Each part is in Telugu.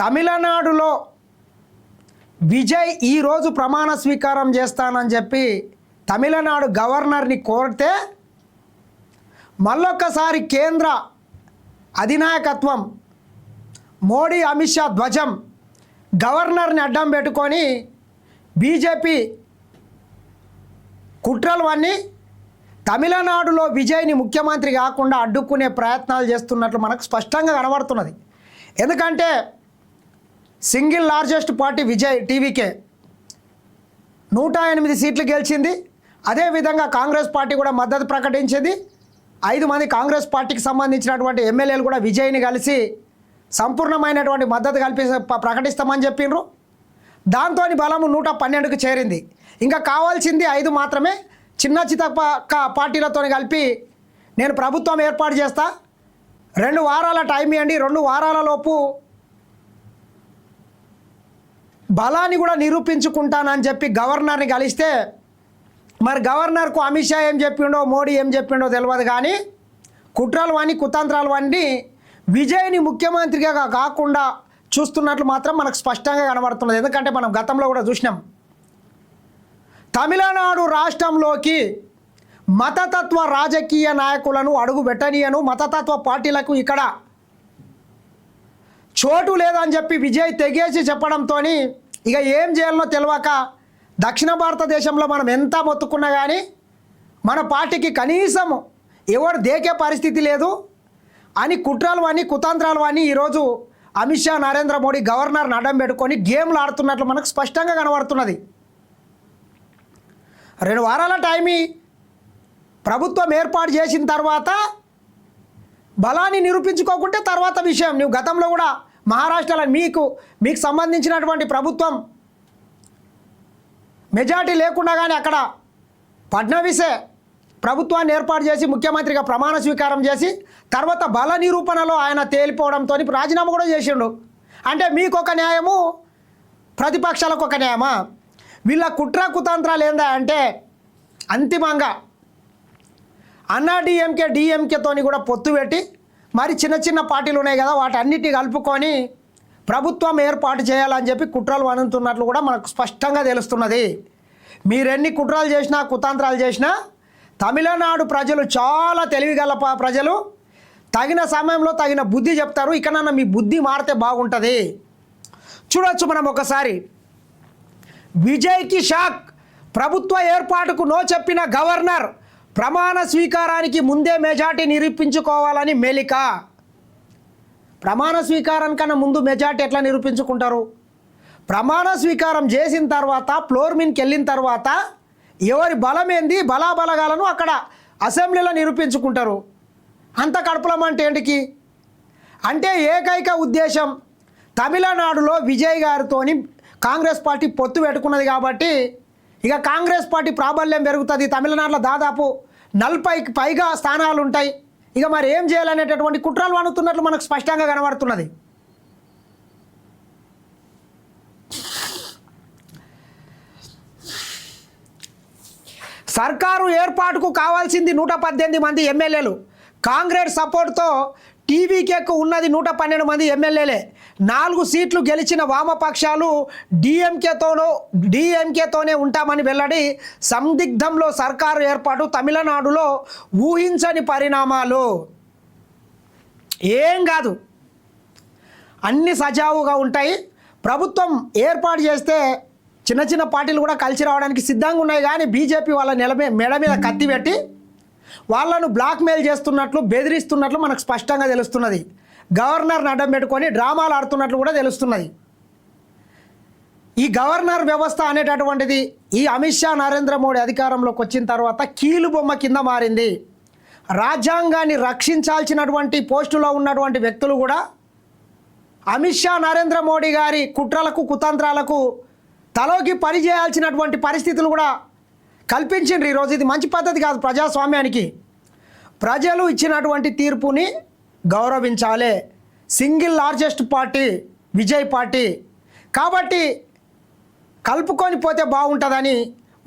తమిళనాడులో విజయ్ ఈరోజు ప్రమాణ స్వీకారం చేస్తానని చెప్పి తమిళనాడు గవర్నర్ని కోరితే మళ్ళొక్కసారి కేంద్ర అధినాయకత్వం మోడీ అమిత్ షా ధ్వజం గవర్నర్ని అడ్డం పెట్టుకొని బీజేపీ కుట్రలవన్నీ తమిళనాడులో విజయ్ని ముఖ్యమంత్రి కాకుండా అడ్డుకునే ప్రయత్నాలు చేస్తున్నట్లు మనకు స్పష్టంగా కనబడుతున్నది. ఎందుకంటే single largest party Vijay TVK 108 సీట్లు గెలిచింది. అదేవిధంగా కాంగ్రెస్ పార్టీ కూడా మద్దతు ప్రకటించింది. 5 మంది కాంగ్రెస్ పార్టీకి సంబంధించినటువంటి ఎమ్మెల్యేలు కూడా విజయ్ని కలిసి సంపూర్ణమైనటువంటి మద్దతు ప్రకటిస్తామని చెప్పిండ్రు. దాంతో బలము 112కు చేరింది. ఇంకా కావాల్సింది 5 మాత్రమే. చిన్న చితక పార్టీలతో కలిపి నేను ప్రభుత్వం ఏర్పాటు చేస్తా, 2 వారాల టైం ఇవ్వండి, 2 వారాల లోపు బలాన్ని కూడా నిరూపించుకుంటానని చెప్పి గవర్నర్ని కలిస్తే మరి గవర్నర్కు అమిత్ షా ఏం చెప్పిండో మోడీ ఏం చెప్పిండో తెలియదు. కానీ కుట్రలు అని కుతంత్రాలు అన్నీ విజయ్ని ముఖ్యమంత్రిగా కాకుండా చూస్తున్నట్లు మాత్రం మనకు స్పష్టంగా కనబడుతున్నది. ఎందుకంటే మనం గతంలో కూడా చూసినాం, తమిళనాడు రాష్ట్రంలోకి మతతత్వ రాజకీయ నాయకులను అడుగు పెట్టనీయను, మతతత్వ పార్టీలకు ఇక్కడ చోటు లేదని చెప్పి విజయ్ తెగేసి చెప్పడంతో ఇక ఏం చేయాలనో తెలియక దక్షిణ భారతదేశంలో మనం ఎంత మొత్తుకున్నా కానీ మన పార్టీకి కనీసం ఎవరు దేకే పరిస్థితి లేదు అని కుట్రలు అని కుతంత్రాలు అని ఈరోజు అమిత్ షా నరేంద్ర మోడీ గవర్నర్ని అడ్డం పెట్టుకొని గేమ్లు ఆడుతున్నట్లు మనకు స్పష్టంగా కనబడుతున్నది. 2 వారాల టైమి ప్రభుత్వం ఏర్పాటు చేసిన తర్వాత బలాన్ని నిరూపించుకోకుంటే తర్వాత విషయం. నువ్వు గతంలో కూడా మహారాష్ట్రలో మీకు సంబంధించినటువంటి ప్రభుత్వం మెజార్టీ లేకుండా కానీ అక్కడ ఫడ్నవీసే ప్రభుత్వాన్ని ఏర్పాటు చేసి ముఖ్యమంత్రిగా ప్రమాణ స్వీకారం చేసి తర్వాత బల నిరూపణలో ఆయన తేలిపోవడంతో రాజీనామా కూడా చేసిండు. అంటే మీకు ఒక న్యాయము, ప్రతిపక్షాలకు ఒక న్యాయమా? వీళ్ళ కుట్ర కుతంత్రాలు ఏందా అంటే అంతిమంగా అన్నా డిఎంకేతోని కూడా పొత్తు పెట్టి మరి చిన్న చిన్న పార్టీలు ఉన్నాయి కదా వాటన్నిటిని కలుపుకొని ప్రభుత్వం ఏర్పాటు చేయాలని చెప్పి కుట్రలు అనుతున్నట్లు కూడా మనకు స్పష్టంగా తెలుస్తున్నది. మీరెన్ని కుట్రలు చేసినా కుతంత్రాలు చేసినా తమిళనాడు ప్రజలు చాలా తెలివిగల ప్రజలు, తగిన సమయంలో తగిన బుద్ధి చెప్తారు. ఇకనన్నా మీ బుద్ధి మారితే బాగుంటుంది. చూడొచ్చు మనం ఒకసారి విజయ్కి షాక్. ప్రభుత్వ ఏర్పాటుకు నో చెప్పిన గవర్నర్ ప్రమాణ స్వీకారానికి ముందే మెజార్టీ నిరూపించుకోవాలని మేలిక. ప్రమాణ స్వీకారానికన్నా ముందు మెజార్టీ ఎట్లా నిరూపించుకుంటారు? ప్రమాణ స్వీకారం చేసిన తర్వాత ఫ్లోర్ మీదకి వెళ్ళిన తర్వాత ఎవరి బలం ఏంది బలాబలగాలను అక్కడ అసెంబ్లీలో నిరూపించుకుంటారు. అంత కడుపులమంటే ఏంటికి? అంటే ఏకైక ఉద్దేశం తమిళనాడులో విజయ్ గారితోని కాంగ్రెస్ పార్టీ పొత్తు పెట్టుకున్నది కాబట్టి ఇక కాంగ్రెస్ పార్టీ ప్రాబల్యం పెరుగుతుంది. తమిళనాడులో దాదాపు 40కి పైగా స్థానాలు ఉంటాయి. ఇక మరి ఏం చేయాలనేటటువంటి కుట్రలు అనుతున్నట్లు మనకు స్పష్టంగా కనబడుతున్నది. సర్కారు ఏర్పాటుకు కావాల్సింది 118 మంది ఎమ్మెల్యేలు. కాంగ్రెస్ సపోర్ట్తో టీవీకేకు ఉన్నది 112 మంది ఎమ్మెల్యేలే. 4 సీట్లు గెలిచిన వామపక్షాలు డిఎంకేతోనే ఉంటామని వెల్లడి. సందిగ్ధంలో సర్కారు ఏర్పాటు, తమిళనాడులో ఊహించని పరిణామాలు. ఏం కాదు, అన్ని సజావుగా ఉంటాయి. ప్రభుత్వం ఏర్పాటు చేస్తే చిన్న చిన్న పార్టీలు కూడా కలిసి రావడానికి సిద్ధంగా ఉన్నాయి. కానీ బీజేపీ వాళ్ళ మెడ మీద కత్తి పెట్టి వాళ్ళను బ్లాక్మెయిల్ చేస్తున్నట్లు బెదిరిస్తున్నట్లు మనకు స్పష్టంగా తెలుస్తున్నది. గవర్నర్ని అడ్డం పెట్టుకొని డ్రామాలు ఆడుతున్నట్లు కూడా తెలుస్తున్నది. ఈ గవర్నర్ వ్యవస్థ అనేటటువంటిది ఈ అమిత్ షా నరేంద్ర మోడీ అధికారంలోకి వచ్చిన తర్వాత కీలుబొమ్మ కింద మారింది. రాజ్యాంగాన్ని రక్షించాల్సినటువంటి పోస్టులో ఉన్నటువంటి వ్యక్తులు కూడా అమిత్ షా నరేంద్ర మోడీ గారి కుట్రలకు కుతంత్రాలకు తలోకి పనిచేయాల్సినటువంటి పరిస్థితులు కూడా కల్పించిండ్రు. ఈరోజు ఇది మంచి పద్ధతి కాదు ప్రజాస్వామ్యానికి. ప్రజలు ఇచ్చినటువంటి తీర్పుని గౌరవించాలి. Single largest party Vijay party కాబట్టి కలుపుకొని పోతే బాగుంటుందని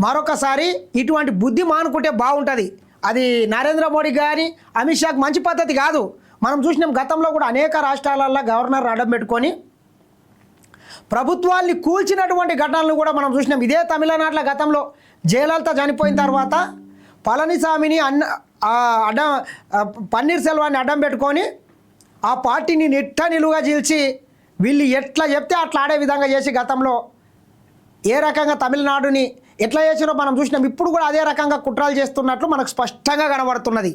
మరొకసారి ఇటువంటి బుద్ధి మానుకుంటే బాగుంటుంది. అది నరేంద్ర మోడీ గారి అమిత్ షాకి మంచి పద్ధతి కాదు. మనం చూసినాం గతంలో కూడా అనేక రాష్ట్రాలలో గవర్నర్ అడ్డం పెట్టుకొని ప్రభుత్వాల్ని కూల్చినటువంటి ఘటనలు కూడా మనం చూసినాం. ఇదే తమిళనాడులో గతంలో జయలలిత చనిపోయిన తర్వాత పళనిస్వామిని అడ్డం పన్నీర్ సెల్వాన్ని అడ్డం పెట్టుకొని ఆ పార్టీని నిట్ట నిలువుగా చీల్చి వీళ్ళు ఎట్లా చెప్తే అట్లా ఆడే విధంగా చేసి గతంలో ఏ రకంగా తమిళనాడుని ఎట్లా చేసినో మనం చూసినాం. ఇప్పుడు కూడా అదే రకంగా కుట్రలు చేస్తున్నట్లు మనకు స్పష్టంగా కనబడుతున్నది.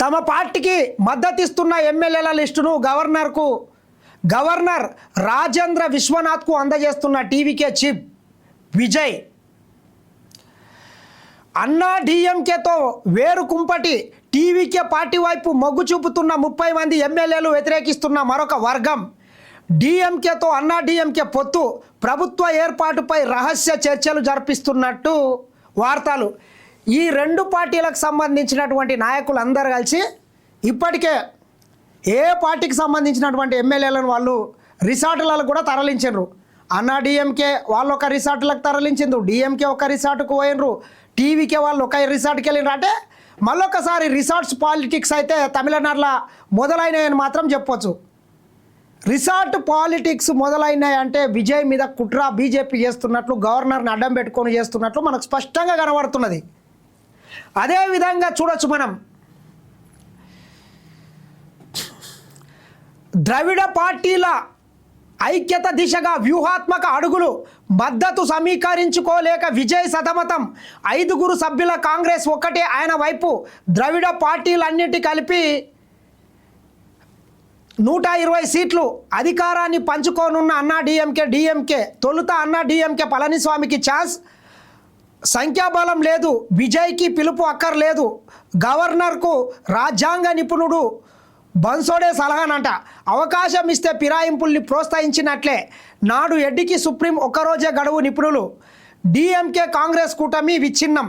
తమ పార్టీకి మద్దతిస్తున్న ఎమ్మెల్యేల లిస్టును గవర్నర్ రాజేంద్ర విశ్వనాథ్కు అందజేస్తున్న టీవీకే చీఫ్ విజయ్. అన్నా డిఎంకేతో వేరు కుంపటి టీవీకే పార్టీ వైపు మొగ్గు చూపుతున్న 30 మంది ఎమ్మెల్యేలు వ్యతిరేకిస్తున్న మరొక వర్గం. డిఎంకేతో అన్నా డిఎంకే పొత్తు, ప్రభుత్వ ఏర్పాటుపై రహస్య చర్చలు జరిపిస్తున్నట్టు వార్తలు. ఈ రెండు పార్టీలకు సంబంధించినటువంటి నాయకులు అందరూ కలిసి ఇప్పటికే ఏ పార్టీకి సంబంధించినటువంటి ఎమ్మెల్యేలను వాళ్ళు రిసార్టులకు కూడా తరలించారు. అన్నా డిఎంకే వాళ్ళు ఒక రిసార్టులకు తరలించిండ్రు, డిఎంకే ఒక రిసార్టుకు పోయినరు, టీవీకే వాళ్ళు ఒక రిసార్ట్కి వెళ్ళినారు. అంటే మళ్ళొకసారి రిసార్ట్స్ పాలిటిక్స్ అయితే తమిళనాడులో మొదలైనాయని మాత్రం చెప్పొచ్చు. రిసార్ట్ పాలిటిక్స్ మొదలైనాయి అంటే విజయ్ మీద కుట్ర బీజేపీ చేస్తున్నట్లు, గవర్నర్ని అడ్డం పెట్టుకొని చేస్తున్నట్లు మనకు స్పష్టంగా కనబడుతున్నది. అదేవిధంగా చూడొచ్చు మనం ద్రవిడ పార్టీల ఐక్యత దిశగా వ్యూహాత్మక అడుగులు, మద్దతు సమీకరించుకోలేక విజయ్ సతమతం. 5 సభ్యుల కాంగ్రెస్ ఒక్కటే ఆయన వైపు. ద్రవిడ పార్టీలన్నిటి కలిపి 120 సీట్లు అధికారాన్ని పంచుకోనున్న అన్నా డిఎంకే తొలుత అన్నా డిఎంకే పళనిస్వామికి ఛాన్స్. సంఖ్యాబలం లేదు, విజయ్కి పిలుపు అక్కర్లేదు. గవర్నర్కు రాజ్యాంగ నిపుణుడు బన్సోడే సలహానంట. అవకాశం ఇస్తే ఫిరాయింపుల్ని ప్రోత్సహించినట్లే. నాడు ఎడ్డికి సుప్రీం ఒక్కరోజే గడువు నిపుణులు. డిఎంకే కాంగ్రెస్ కూటమి విచ్ఛిన్నం.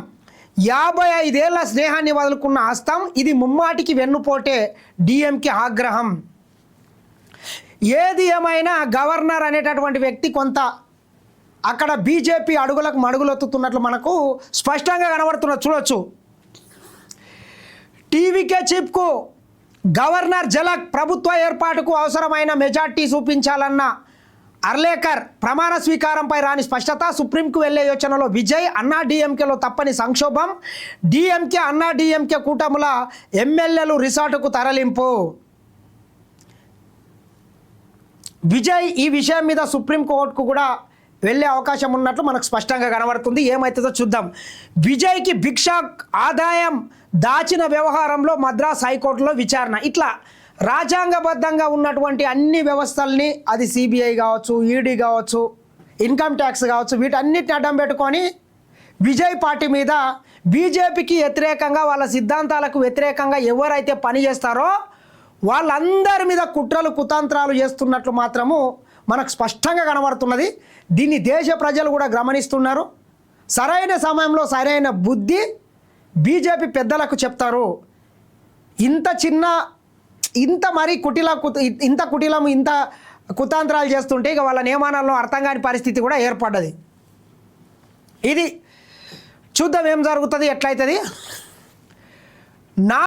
55 ఏళ్ల స్నేహాన్ని వదులుకున్న హస్తం. ఇది ముమ్మాటికి వెన్నుపోటే డిఎంకే ఆగ్రహం. ఏది ఏమైనా గవర్నర్ అనేటటువంటి వ్యక్తి కొంత అక్కడ బీజేపీ అడుగులకు మడుగులొత్తుతున్నట్లు మనకు స్పష్టంగా కనబడుతున్నది. చూడొచ్చు. టీవీకే చీఫ్కు గవర్నర్ జలక్. ప్రభుత్వ ఏర్పాటుకు అవసరమైన మెజార్టీ చూపించాలన్న అర్లేకర్ ప్రమాణ స్వీకారంపై రాని స్పష్టత. సుప్రీంకు వెళ్లే యోచనలో విజయ్. అన్నా డిఎంకేలో తప్పని సంక్షోభం. డిఎంకే అన్నా డిఎంకే కూటముల ఎమ్మెల్యేలు రిసార్టుకు తరలింపు. విజయ్ ఈ విషయం మీద సుప్రీంకోర్టుకు కూడా వెళ్ళే అవకాశం ఉన్నట్లు మనకు స్పష్టంగా కనబడుతుంది. ఏమవుతుందో చూద్దాం. విజయ్కి భిక్ష ఆదాయం దాచిన వ్యవహారంలో మద్రాస్ హైకోర్టులో విచారణ. ఇట్లా రాజ్యాంగబద్ధంగా ఉన్నటువంటి అన్ని వ్యవస్థల్ని, అది సిబిఐ కావచ్చు, ఈడీ కావచ్చు, ఇన్కమ్ ట్యాక్స్ కావచ్చు, వీటన్నిటిని అడ్డం పెట్టుకొని విజయ్ పార్టీ మీద బీజేపీకి వ్యతిరేకంగా, వాళ్ళ సిద్ధాంతాలకు వ్యతిరేకంగా ఎవరైతే పని చేస్తారో వాళ్ళందరి మీద కుట్రలు కుతంత్రాలు చేస్తున్నట్లు మాత్రము మనకు స్పష్టంగా కనబడుతున్నది. దీన్ని దేశ ప్రజలు కూడా గమనిస్తున్నారు. సరైన సమయంలో సరైన బుద్ధి బీజేపీ పెద్దలకు చెప్తారు. ఇంత కుటిలం ఇంత కుతంత్రాలు చేస్తుంటే ఇక వాళ్ళ నియమానాల్లో అర్థం కాని పరిస్థితి కూడా ఏర్పడ్డది. ఇది చూద్దాం ఏం జరుగుతుంది, ఎట్లయితుంది.